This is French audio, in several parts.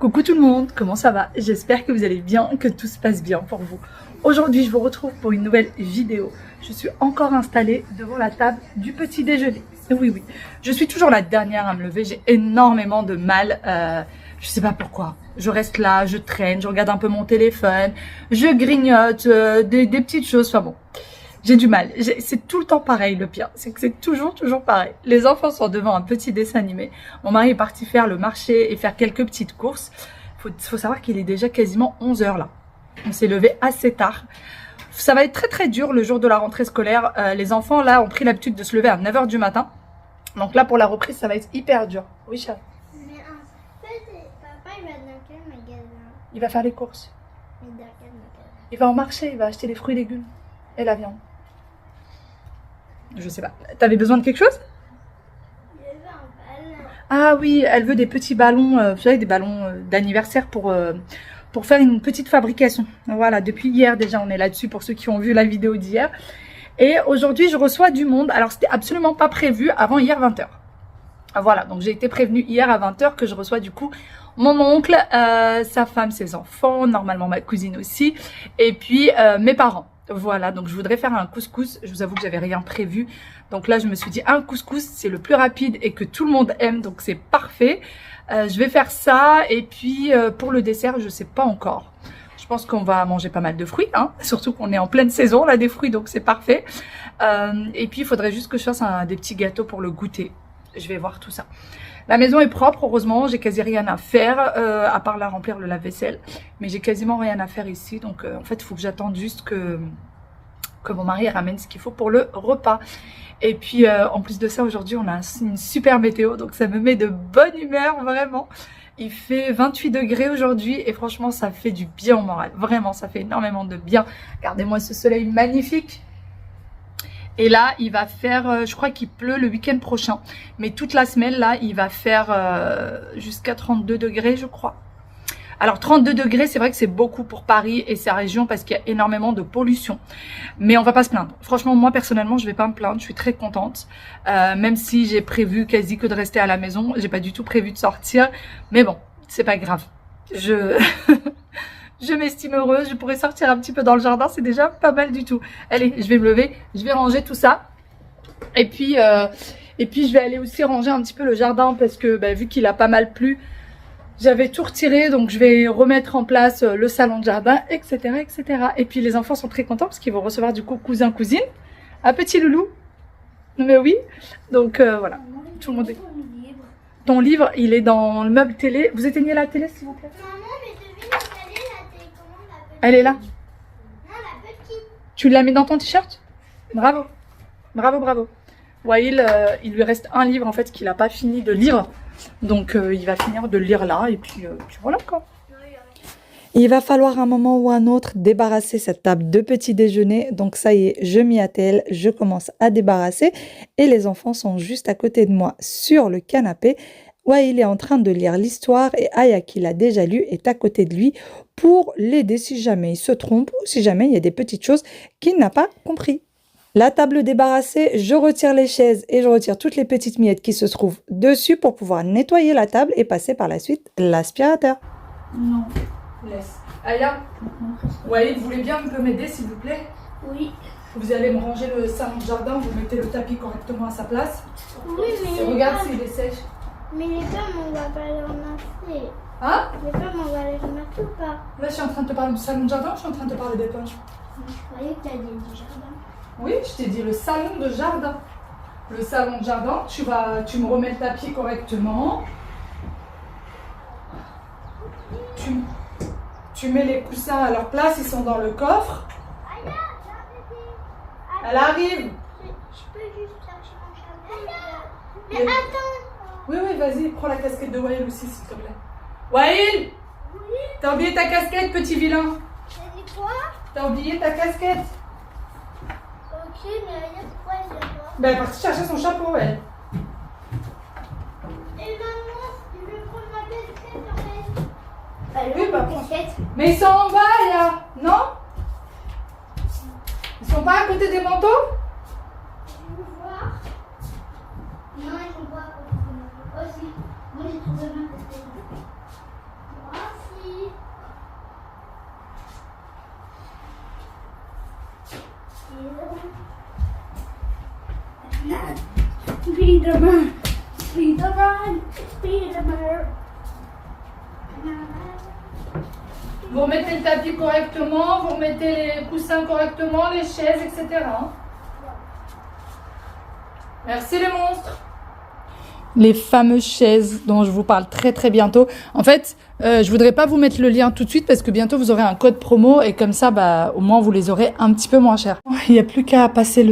Coucou tout le monde, comment ça va? J'espère que vous allez bien, que tout se passe bien pour vous. Aujourd'hui, je vous retrouve pour une nouvelle vidéo. Je suis encore installée devant la table du petit déjeuner. Oui, je suis toujours la dernière à me lever, j'ai énormément de mal, je sais pas pourquoi. Je reste là, je traîne, je regarde un peu mon téléphone, je grignote des petites choses, enfin bon. J'ai du mal, c'est tout le temps pareil, le pire, c'est que c'est toujours pareil. Les enfants sont devant un petit dessin animé, mon mari est parti faire le marché et faire quelques petites courses. Faut savoir qu'il est déjà quasiment 11 h là. On s'est levé assez tard. Ça va être très dur le jour de la rentrée scolaire. Les enfants là ont pris l'habitude de se lever à 9 h du matin. Donc là pour la reprise ça va être hyper dur. Oui chat. Mais en fait, papa il va dans quel magasin? Il va faire les courses. Mais dans quel magasin? Il va en marché, il va acheter les fruits et légumes et la viande. Je sais pas. T'avais besoin de quelque chose? Je veux un ballon. Ah oui, elle veut des petits ballons, vous savez, des ballons d'anniversaire pour faire une petite fabrication. Voilà, depuis hier déjà, on est là-dessus pour ceux qui ont vu la vidéo d'hier. Et aujourd'hui, je reçois du monde. Alors, c'était absolument pas prévu avant hier 20 h. Voilà, donc j'ai été prévenue hier à 20 h que je reçois du coup mon oncle, sa femme, ses enfants, normalement ma cousine aussi, et puis mes parents. Voilà, donc je voudrais faire un couscous. Je vous avoue que j'avais rien prévu. Donc là, je me suis dit un couscous, c'est le plus rapide et que tout le monde aime, donc c'est parfait. Je vais faire ça et puis pour le dessert, je sais pas encore. Je pense qu'on va manger pas mal de fruits, hein. Surtout qu'on est en pleine saison là des fruits, donc c'est parfait. Et puis il faudrait juste que je fasse des petits gâteaux pour le goûter. Je vais voir tout ça. La maison est propre, heureusement, j'ai quasi rien à faire, à part la remplir le lave-vaisselle. Mais j'ai quasiment rien à faire ici, donc en fait, il faut que j'attende juste que mon mari ramène ce qu'il faut pour le repas. Et puis, en plus de ça, aujourd'hui, on a une super météo, donc ça me met de bonne humeur, vraiment. Il fait 28 degrés aujourd'hui et franchement, ça fait du bien au moral. Vraiment, ça fait énormément de bien. Regardez-moi ce soleil magnifique. Et là, il va faire, je crois qu'il pleut le week-end prochain. Mais toute la semaine, là, il va faire jusqu'à 32 degrés, je crois. Alors, 32 degrés, c'est vrai que c'est beaucoup pour Paris et sa région parce qu'il y a énormément de pollution. Mais on va pas se plaindre. Franchement, moi, personnellement, je vais pas me plaindre. Je suis très contente. Même si j'ai prévu quasi que de rester à la maison. J'ai pas du tout prévu de sortir. Mais bon, c'est pas grave. Je m'estime heureuse, je pourrais sortir un petit peu dans le jardin, c'est déjà pas mal du tout. Allez, je vais me lever, je vais ranger tout ça. Et puis je vais aller aussi ranger un petit peu le jardin parce que vu qu'il a pas mal plu, j'avais tout retiré. Donc je vais remettre en place le salon de jardin, etc. etc. Et puis les enfants sont très contents parce qu'ils vont recevoir du coup cousin, cousine. Un petit loulou. Mais oui, donc voilà, tout le monde est... Ton livre, il est dans le meuble télé. Vous éteignez la télé s'il vous plaît? Elle est là. Non, la petite. Tu l'as mis dans ton t-shirt? Bravo. Bravo, bravo. Wael, il lui reste un livre en fait qu'il n'a pas fini de lire. Donc il va finir de le lire là et puis voilà quoi. Il va falloir un moment ou un autre débarrasser cette table de petit déjeuner. Donc ça y est, je m'y attelle, je commence à débarrasser. Et les enfants sont juste à côté de moi sur le canapé. Wael est en train de lire l'histoire et Aya, qui l'a déjà lu, est à côté de lui pour l'aider si jamais il se trompe ou si jamais il y a des petites choses qu'il n'a pas compris. La table débarrassée, je retire les chaises et je retire toutes les petites miettes qui se trouvent dessus pour pouvoir nettoyer la table et passer par la suite l'aspirateur. Non, laisse. Aya, Wael, vous voulez bien un peu m'aider s'il vous plaît? Oui. Vous allez me ranger le salon de jardin, vous mettez le tapis correctement à sa place. Oui, mais Et regarde s'il est sèche. Mais les pommes, on va pas les ramasser. Hein? Les pommes, on va les ramasser ou pas? Là, je suis en train de te parler du salon de jardin ou je suis en train de te parler des pommes? Je croyais que tu as dit du jardin. Oui, je t'ai dit le salon de jardin. Le salon de jardin, tu me remets le tapis correctement. Tu mets les coussins à leur place, ils sont dans le coffre. Elle arrive. Je peux juste chercher mon chapeau. Mais attends. Oui, vas-y, prends la casquette de Wael aussi, s'il te plaît. Wael! Oui. T'as oublié ta casquette, petit vilain? T'as dit quoi? T'as oublié ta casquette? Ok, mais regarde pourquoi elle vient pas. Ben, elle est partie chercher son chapeau, elle. Et maman, je vais prendre ma casquette en fait. Oui, bah, casquette. Mais ils sont en bas, là, non? Ils sont pas à côté des manteaux? Je veux voir. Non, ils sont pas à côté de moi. Aussi. Moi, j'ai trouvé ma casquette. Voilà. Spider-Man. Spider-Man. Spider-Man. Vous remettez le tapis correctement, vous remettez les coussins correctement, les chaises, etc. Merci les monstres. Les fameuses chaises dont je vous parle très bientôt. En fait, je voudrais pas vous mettre le lien tout de suite parce que bientôt vous aurez un code promo et comme ça, bah, au moins vous les aurez un petit peu moins cher. Il n'y a plus qu'à passer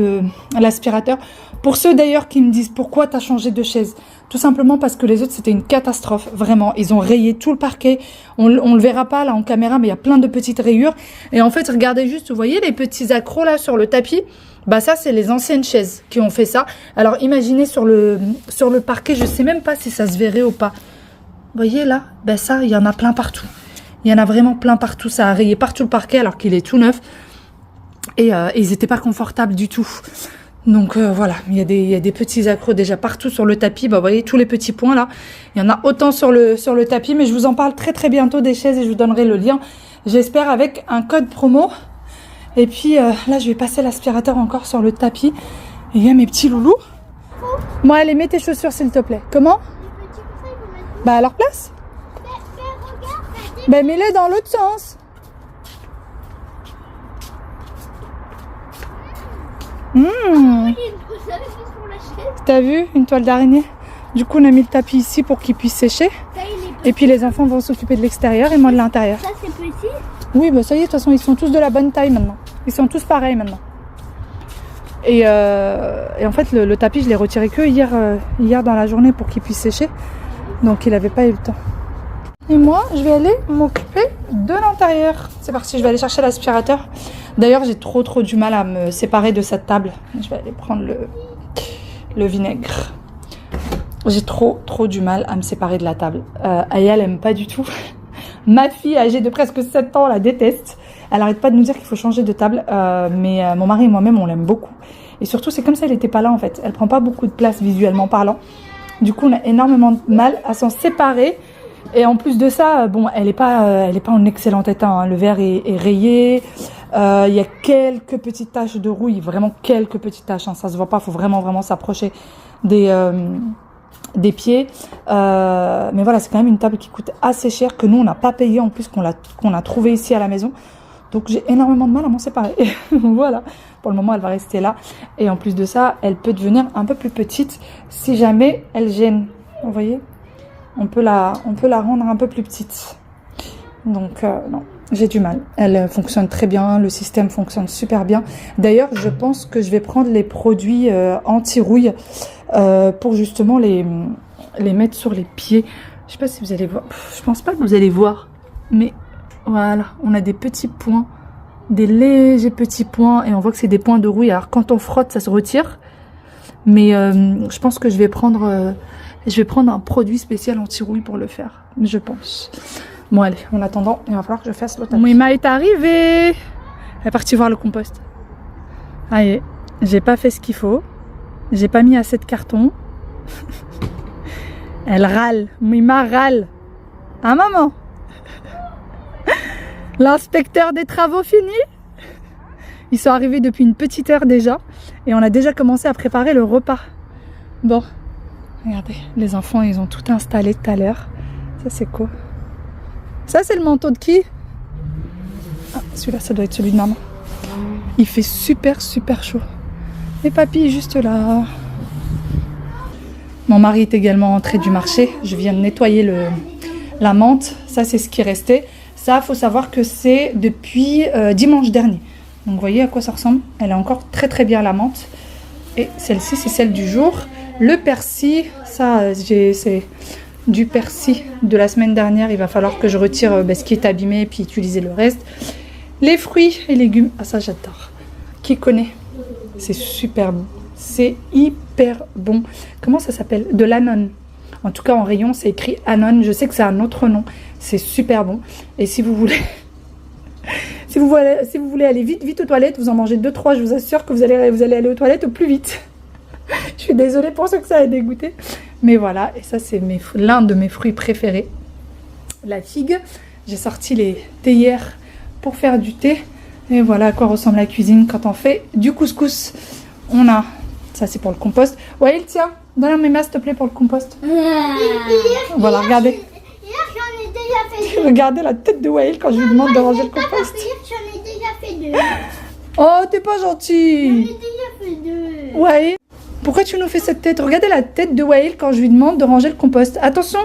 l'aspirateur. Pour ceux d'ailleurs qui me disent pourquoi tu as changé de chaise, tout simplement parce que les autres c'était une catastrophe, vraiment. Ils ont rayé tout le parquet. On le verra pas là en caméra, mais il y a plein de petites rayures. Et en fait, regardez juste, vous voyez les petits accros là sur le tapis? Bah ça c'est les anciennes chaises qui ont fait ça. Alors imaginez sur le parquet, je sais même pas si ça se verrait ou pas. Vous voyez là, bah ça il y en a plein partout. Il y en a vraiment plein partout, ça a rayé partout le parquet alors qu'il est tout neuf. Et ils n'étaient pas confortables du tout. Donc voilà, il y a des petits accros déjà partout sur le tapis. Bah vous voyez tous les petits points là. Il y en a autant sur le tapis, mais je vous en parle très bientôt des chaises et je vous donnerai le lien. J'espère avec un code promo. Et puis là, je vais passer l'aspirateur encore sur le tapis. Et il y a mes petits loulous. Moi, allez, mets tes chaussures, s'il te plaît. Comment? Les petits coussins, ils vont mettre. Bah, à leur place. Mais regarde, Bah, mets-les dans l'autre sens. il y a une coussin sur la chaise. T'as vu? Une toile d'araignée. Du coup, on a mis le tapis ici pour qu'il puisse sécher. Ça, il est Et puis, les enfants vont s'occuper de l'extérieur et moi de l'intérieur. Ça, c'est petit. Oui, bah ça y est, de toute façon, ils sont tous de la bonne taille maintenant. Ils sont tous pareils maintenant. Et en fait, le tapis, je l'ai retiré que hier dans la journée pour qu'il puisse sécher. Donc, il n'avait pas eu le temps. Et moi, je vais aller m'occuper de l'intérieur. C'est parti, je vais aller chercher l'aspirateur. D'ailleurs, j'ai trop du mal à me séparer de cette table. Je vais aller prendre le vinaigre. J'ai trop du mal à me séparer de la table. Aya, elle aime pas du tout. Ma fille, âgée de presque 7 ans, la déteste. Elle arrête pas de nous dire qu'il faut changer de table. Mais mon mari et moi-même, on l'aime beaucoup. Et surtout, c'est comme ça, elle n'était pas là en fait. Elle prend pas beaucoup de place visuellement parlant. Du coup, on a énormément de mal à s'en séparer. Et en plus de ça, bon, elle est pas en excellent état. Hein. Le verre est rayé. Il y a quelques petites taches de rouille. Vraiment quelques petites taches. Hein. Ça se voit pas. Faut vraiment s'approcher des pieds. Mais voilà, c'est quand même une table qui coûte assez cher, que nous on n'a pas payé en plus, qu'on a trouvé ici à la maison. Donc j'ai énormément de mal à m'en séparer. Voilà, pour le moment elle va rester là. Et en plus de ça, elle peut devenir un peu plus petite si jamais elle gêne. Vous voyez, on peut la rendre un peu plus petite. Donc non, j'ai du mal. Elle fonctionne très bien, le système fonctionne super bien. D'ailleurs, je pense que je vais prendre les produits anti-rouille pour justement les mettre sur les pieds. Je sais pas si vous allez voir. Je pense pas que vous allez voir. Mais voilà, on a des petits points, des légers petits points. Et on voit que c'est des points de rouille. Alors quand on frotte, ça se retire. Mais je pense que je vais prendre un produit spécial anti-rouille pour le faire. Je pense. Bon allez, en attendant, il va falloir que je fasse l'autre. Moïma est arrivée. Elle est partie voir le compost. Allez, j'ai pas fait ce qu'il faut. J'ai pas mis assez de carton. Elle râle. Moïma râle. Hein maman? L'inspecteur des travaux fini. Ils sont arrivés depuis une petite heure déjà. Et on a déjà commencé à préparer le repas. Bon, regardez, les enfants ils ont tout installé tout à l'heure. Ça c'est quoi? Ça c'est le manteau de qui? Ah, celui-là ça doit être celui de maman. Il fait super chaud. Et papy est juste là. Mon mari est également entré du marché. Je viens de nettoyer la menthe. Ça c'est ce qui restait. Ça faut savoir que c'est depuis dimanche dernier. Donc vous voyez à quoi ça ressemble. Elle est encore très bien la menthe. Et celle-ci c'est celle du jour. Le persil, ça c'est du persil de la semaine dernière. Il va falloir que je retire ce qui est abîmé et puis utiliser le reste. Les fruits et légumes, ah ça j'adore. Qui connaît? C'est super bon. C'est hyper bon. Comment ça s'appelle? De l'Anon. En tout cas en rayon c'est écrit Anon. Je sais que c'est un autre nom. C'est super bon. Et si vous voulez... si vous voulez aller vite aux toilettes, vous en mangez 2-3, je vous assure que vous allez aller aux toilettes au plus vite. Je suis désolée pour ceux que ça a dégoûté. Mais voilà, et ça c'est l'un de mes fruits préférés. La figue. J'ai sorti les théières pour faire du thé. Et voilà à quoi ressemble la cuisine quand on fait du couscous. On a, ça c'est pour le compost. Ouais, il tient. Donne à Mima, s'il te plaît, pour le compost. Hier, Voilà, regardez. Hier, j'en ai déjà fait 2. Regardez la tête de Wael quand je lui demande de ranger le compost. Hier, j'en ai déjà fait 2. Oh, t'es pas J'en ai gentil. déjà fait 2. Ouais. Pourquoi tu nous fais cette tête? Regardez la tête de Wael quand je lui demande de ranger le compost. Attention,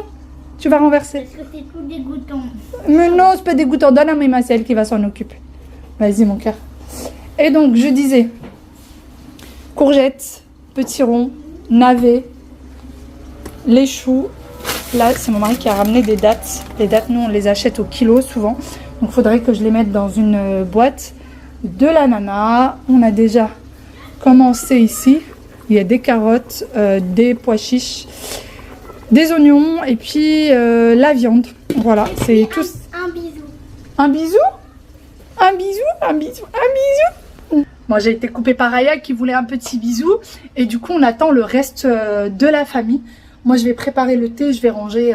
tu vas renverser. Parce que c'est tout dégoûtant. Mais non, c'est pas dégoûtant. Donne à Mima, c'est elle qui va s'en occuper. Vas-y, mon cœur. Et donc, je disais, courgettes, petits ronds, navets, les choux. Là, c'est mon mari qui a ramené des dattes. Les dattes, nous, on les achète au kilo souvent. Donc, il faudrait que je les mette dans une boîte. De l'ananas. On a déjà commencé ici. Il y a des carottes, des pois chiches, des oignons et puis la viande. Voilà, c'est tout. Un bisou. Un bisou? Un bisou? Un bisou? Un bisou? Moi, j'ai été coupée par Aya qui voulait un petit bisou. Et du coup, on attend le reste de la famille. Moi, je vais préparer le thé. Je vais ranger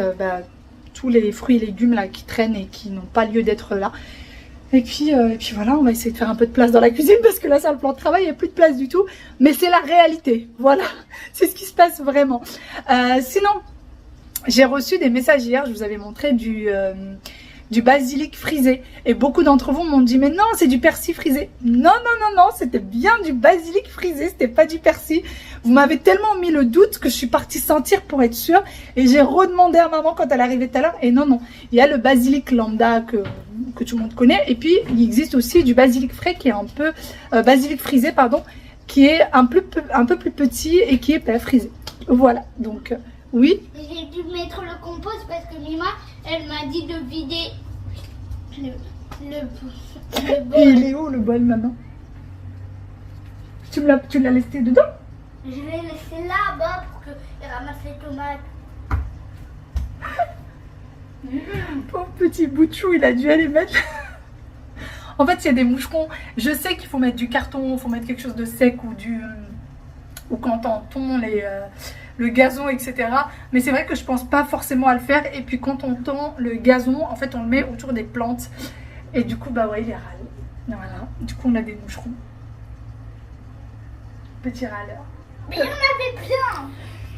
tous les fruits et légumes là, qui traînent et qui n'ont pas lieu d'être là. Et puis voilà, on va essayer de faire un peu de place dans la cuisine parce que là, sur le plan de travail, il n'y a plus de place du tout. Mais c'est la réalité. Voilà, c'est ce qui se passe vraiment. Sinon, j'ai reçu des messages hier. Je vous avais montré du basilic frisé. Et beaucoup d'entre vous m'ont dit, mais non, c'est du persil frisé. Non, non, non, non, c'était bien du basilic frisé, c'était pas du persil. Vous m'avez tellement mis le doute que je suis partie sentir pour être sûre. Et j'ai redemandé à maman quand elle arrivait tout à l'heure. Et non, non, il y a le basilic lambda que tout le monde connaît. Et puis, il existe aussi du basilic frais qui est un peu... basilic frisé, pardon, qui est un peu plus petit et qui est pas frisé. Voilà, donc... oui. J'ai dû mettre le compost parce que Mima, elle m'a dit de vider le bol. Et il est où le bol maintenant? Tu l'as laissé dedans? Je l'ai laissé là-bas pour qu'il ramasse les tomates. Pauvre petit bout de chou, il a dû aller mettre... En fait, il y a des moucherons. Je sais qu'il faut mettre du carton, il faut mettre quelque chose de sec ou quand on tond le gazon, etc. Mais c'est vrai que je pense pas forcément à le faire. Et puis quand on tond le gazon, en fait, on le met autour des plantes. Et du coup, bah ouais, il est râle. Voilà. Du coup, on a des moucherons. Petit râleur. Mais il y en avait plein.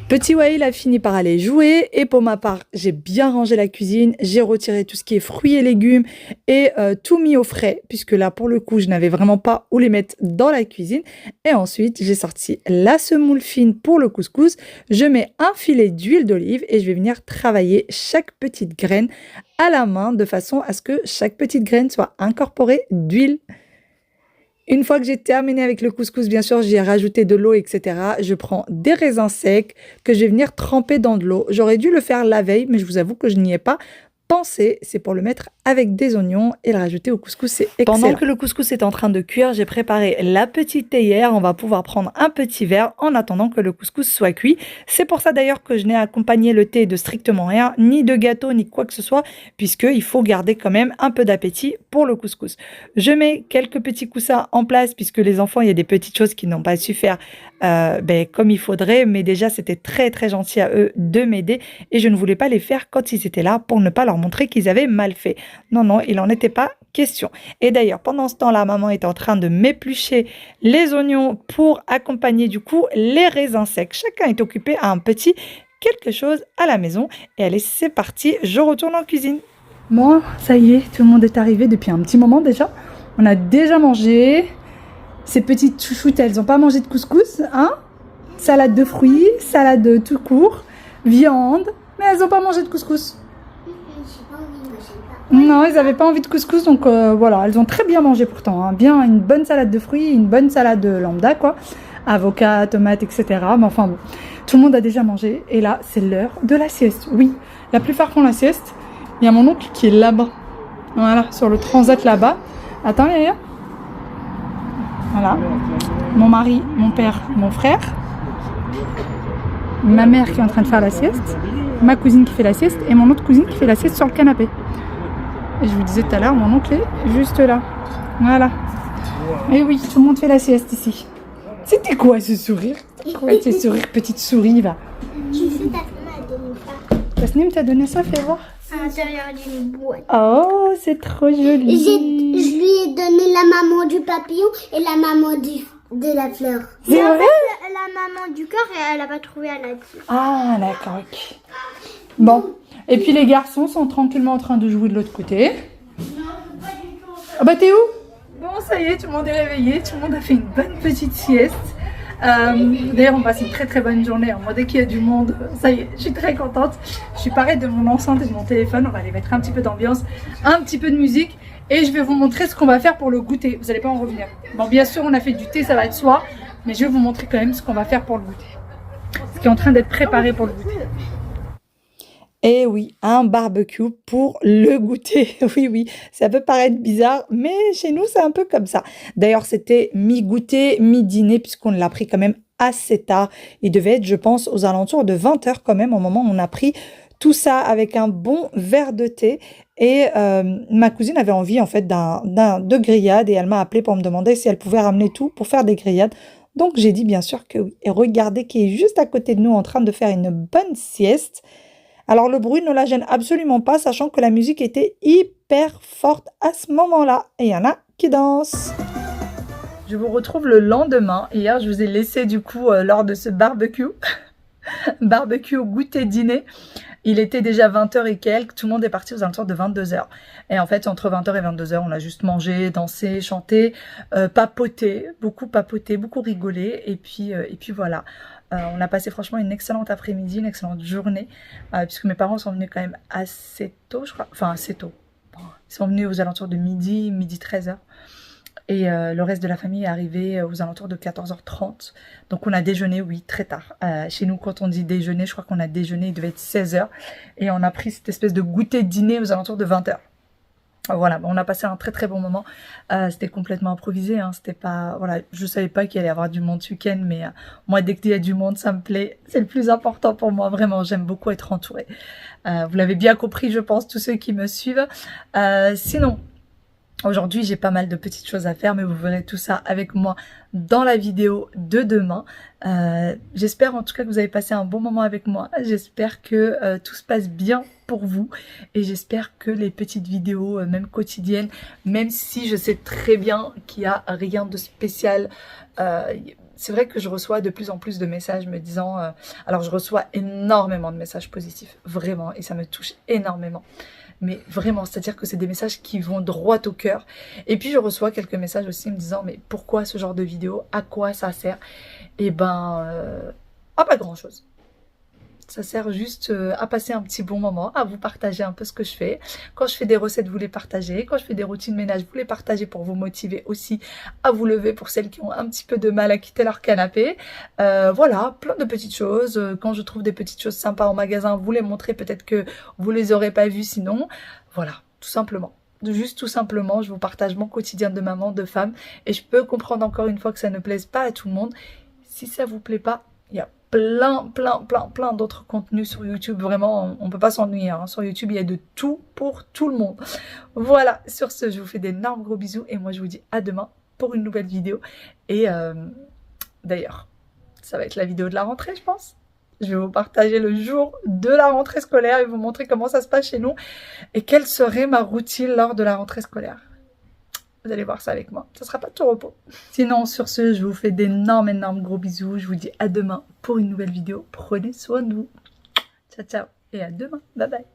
Petit Wael a fini par aller jouer et pour ma part, j'ai bien rangé la cuisine, j'ai retiré tout ce qui est fruits et légumes et tout mis au frais puisque là, pour le coup, je n'avais vraiment pas où les mettre dans la cuisine. Et ensuite, j'ai sorti la semoule fine pour le couscous. Je mets un filet d'huile d'olive et je vais venir travailler chaque petite graine à la main de façon à ce que chaque petite graine soit incorporée d'huile. Une fois que j'ai terminé avec le couscous, bien sûr, j'y ai rajouté de l'eau, etc. Je prends des raisins secs que je vais venir tremper dans de l'eau. J'aurais dû le faire la veille, mais je vous avoue que je n'y ai pas pensé. C'est pour le mettre avec des oignons et le rajouter au couscous, c'est excellent. Pendant que le couscous est en train de cuire, j'ai préparé la petite théière. On va pouvoir prendre un petit verre en attendant que le couscous soit cuit. C'est pour ça d'ailleurs que je n'ai accompagné le thé de strictement rien, ni de gâteau, ni quoi que ce soit, puisqu'il faut garder quand même un peu d'appétit pour le couscous. Je mets quelques petits coussins en place, puisque les enfants, il y a des petites choses qu'ils n'ont pas su faire comme il faudrait, mais déjà c'était très très gentil à eux de m'aider et je ne voulais pas les faire quand ils étaient là pour ne pas leur montrer qu'ils avaient mal fait. Non, non, il n'en était pas question. Et d'ailleurs, pendant ce temps-là, maman est en train de m'éplucher les oignons pour accompagner du coup les raisins secs. Chacun est occupé à un petit quelque chose à la maison. Et allez, c'est parti, je retourne en cuisine. Bon, ça y est, tout le monde est arrivé depuis un petit moment déjà. On a déjà mangé. Ces petites chouchoutes, elles n'ont pas mangé de couscous, hein? Salade de fruits, salade tout court, viande, mais elles n'ont pas mangé de couscous. Non, ils n'avaient pas envie de couscous, donc voilà, elles ont très bien mangé pourtant. Hein. Bien, une bonne salade de fruits, une bonne salade lambda, quoi. Avocat, tomates, etc. Mais enfin bon, tout le monde a déjà mangé. Et là, c'est l'heure de la sieste. Oui, la plupart font la sieste. Il y a mon oncle qui est là-bas. Voilà, sur le transat là-bas. Attends, Yaya. Voilà. Mon mari, mon père, mon frère. Ma mère qui est en train de faire la sieste. Ma cousine qui fait la sieste. Et mon autre cousine qui fait la sieste sur le canapé. Et je vous disais tout à l'heure, mon oncle est juste là. Voilà. Et oui, tout le monde fait la sieste ici. C'était quoi ce sourire? Quoi ce sourire, petite souris là? Tu sais, ta femme a donné ça. Tasnim t'a donné ça, fais voir. À l'intérieur d'une boîte. Oh, c'est trop joli. Je lui ai donné la maman du papillon et la maman De la fleur. C'est vrai? La maman du corps, elle a pas trouvé, elle a dit. Ah, d'accord, ok. Bon. Et puis les garçons sont tranquillement en train de jouer de l'autre côté. Ah bah t'es où? Bon, ça y est, tout le monde est réveillé, tout le monde a fait une bonne petite sieste. D'ailleurs, on passe une très très bonne journée. Moi, dès qu'il y a du monde, ça y est, je suis très contente. Je suis parée de mon enceinte et de mon téléphone. On va aller mettre un petit peu d'ambiance, un petit peu de musique. Et je vais vous montrer ce qu'on va faire pour le goûter. Vous n'allez pas en revenir. Bon, bien sûr, on a fait du thé, ça va être soir. Mais je vais vous montrer quand même ce qu'on va faire pour le goûter. Ce qui est en train d'être préparé pour le goûter. Et oui, un barbecue pour le goûter. Oui, oui, ça peut paraître bizarre, mais chez nous, c'est un peu comme ça. D'ailleurs, c'était mi-goûter, mi-dîner, puisqu'on l'a pris quand même assez tard. Il devait être, je pense, aux alentours de 20 h quand même, au moment où on a pris tout ça avec un bon verre de thé. Et ma cousine avait envie, en fait, de grillades, et elle m'a appelé pour me demander si elle pouvait ramener tout pour faire des grillades. Donc, j'ai dit bien sûr que oui. Et regardez qui est juste à côté de nous en train de faire une bonne sieste. Alors le bruit ne la gêne absolument pas, sachant que la musique était hyper forte à ce moment-là. Et il y en a qui dansent. Je vous retrouve le lendemain. Hier, je vous ai laissé du coup lors de ce barbecue. Barbecue, goûter, dîner. Il était déjà 20 h et quelques. Tout le monde est parti aux alentours de 22 h. Et en fait, entre 20 h et 22 h, on a juste mangé, dansé, chanté, papoté, beaucoup rigolé. Et puis voilà. On a passé franchement une excellente après-midi, une excellente journée, puisque mes parents sont venus quand même assez tôt, je crois. Enfin, assez tôt. Bon, ils sont venus aux alentours de midi 13 h. Et le reste de la famille est arrivé aux alentours de 14 h 30. Donc on a déjeuné, oui, très tard. Chez nous, quand on dit déjeuner, je crois qu'on a déjeuné, il devait être 16 h. Et on a pris cette espèce de goûter de dîner aux alentours de 20 h. Voilà, on a passé un très très bon moment. C'était complètement improvisé, hein. C'était pas, voilà, je savais pas qu'il allait y avoir du monde ce week-end, mais moi dès qu'il y a du monde, ça me plaît. C'est le plus important pour moi, vraiment. J'aime beaucoup être entourée. Vous l'avez bien compris, je pense, tous ceux qui me suivent. Sinon, aujourd'hui, j'ai pas mal de petites choses à faire, mais vous verrez tout ça avec moi dans la vidéo de demain. J'espère en tout cas que vous avez passé un bon moment avec moi. J'espère que tout se passe bien pour vous et j'espère que les petites vidéos, même quotidiennes, même si je sais très bien qu'il n'y a rien de spécial, c'est vrai que je reçois de plus en plus de messages me disant, alors je reçois énormément de messages positifs, vraiment, et ça me touche énormément. Mais vraiment, c'est-à-dire que c'est des messages qui vont droit au cœur. Et puis je reçois quelques messages aussi me disant, mais pourquoi ce genre de vidéo? À quoi ça sert? Et ben, à pas grand-chose. Ça sert juste à passer un petit bon moment, à vous partager un peu ce que je fais. Quand je fais des recettes, vous les partagez. Quand je fais des routines ménage, vous les partagez pour vous motiver aussi à vous lever pour celles qui ont un petit peu de mal à quitter leur canapé. Voilà, plein de petites choses. Quand je trouve des petites choses sympas en magasin, vous les montrez. Peut-être que vous les aurez pas vues sinon. Voilà, tout simplement. Juste tout simplement, je vous partage mon quotidien de maman, de femme. Et je peux comprendre encore une fois que ça ne plaise pas à tout le monde. Si ça vous plaît pas, il y a plein d'autres contenus sur YouTube. Vraiment, on peut pas s'ennuyer, hein. Sur YouTube, il y a de tout pour tout le monde. Voilà, sur ce, je vous fais d'énormes gros bisous. Et moi, je vous dis à demain pour une nouvelle vidéo. Et d'ailleurs, ça va être la vidéo de la rentrée, je pense. Je vais vous partager le jour de la rentrée scolaire et vous montrer comment ça se passe chez nous. Et quelle serait ma routine lors de la rentrée scolaire. Vous allez voir ça avec moi. Ça sera pas de tout repos. Sinon, sur ce, je vous fais d'énormes gros bisous. Je vous dis à demain pour une nouvelle vidéo. Prenez soin de vous. Ciao, ciao. Et à demain. Bye bye.